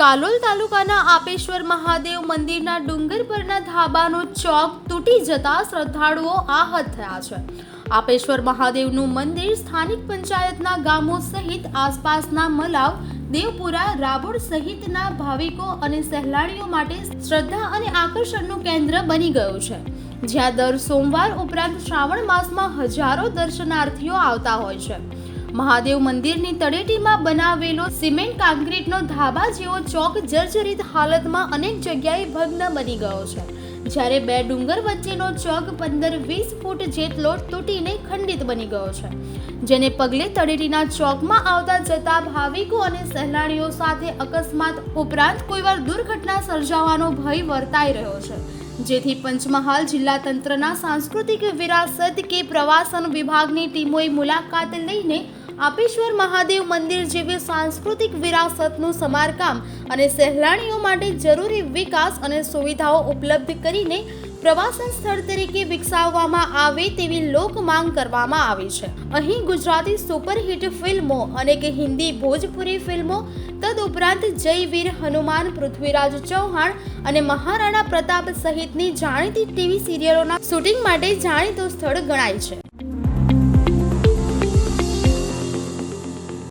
કાલોલ તાલુકાના આપેશ્વર મહાદેવ મંદિરના ડુંગર પરના ધાબાનો ચોક તૂટી જતા શ્રદ્ધાળુઓ આહત થયા છે। આપેશ્વર મહાદેવનું મંદિર સ્થાનિક પંચાયતના ગામો સહિત આસપાસના મલાવ, દેવપુરા, રાબોડ સહિતના ભાવિકો અને સહેલાણીઓ માટે શ્રદ્ધા અને આકર્ષણનું કેન્દ્ર બની ગયું છે, જ્યાં દર સોમવાર ઉપરાંત શ્રાવણ માસમાં હજારો દર્શનાર્થીઓ આવતા હોય છે। મહાદેવ મંદિરની તળેટીમાં બનાવેલો સિમેન્ટ કોન્ક્રીટનો ધાબા જેવો ચોક જર્જરિત હાલતમાં અનેક જગ્યાએ ભગ્ન બની ગયો છે, જ્યારે બે ડુંગર વચ્ચેનો ચોક 15-20 ફૂટ જેટલો તૂટીને ખંડિત બની ગયો છે, જેને પગલે તળેટીના ચોકમાં આવતા જતા ભાવિકો અને સહેલાણીઓ સાથે અકસ્માત ઉપરાંત કોઈવાર દુર્ઘટના સર્જાવાનો ભય વર્તાઈ રહ્યો છે, જેથી પંચમહાલ જિલ્લા તંત્રના સાંસ્કૃતિક વિરાસત કે પ્રવાસન વિભાગની ટીમોએ મુલાકાત લઈને આપેશ્વર મહાદેવ મંદિર જેવી સાંસ્કૃતિક વિરાસતનું સમારકામ અને સહેલાણીઓ માટે જરૂરી વિકાસ અને સુવિધાઓ ઉપલબ્ધ કરીને પ્રવાસન સ્થળ તરીકે વિકસાવવામાં આવે તેવી લોક માંગ કરવામાં આવી છે। અહીં ગુજરાતી સુપરહિટ ફિલ્મો અને કે હિન્દી ભોજપુરી ફિલ્મો તદુપરાંત જય વીર હનુમાન, પૃથ્વીરાજ ચૌહાણ અને મહારાણા પ્રતાપ સહિતની જાણીતી ટીવી સિરિયલોના શૂટિંગ માટે જાણીતું સ્થળ ગણાય છે।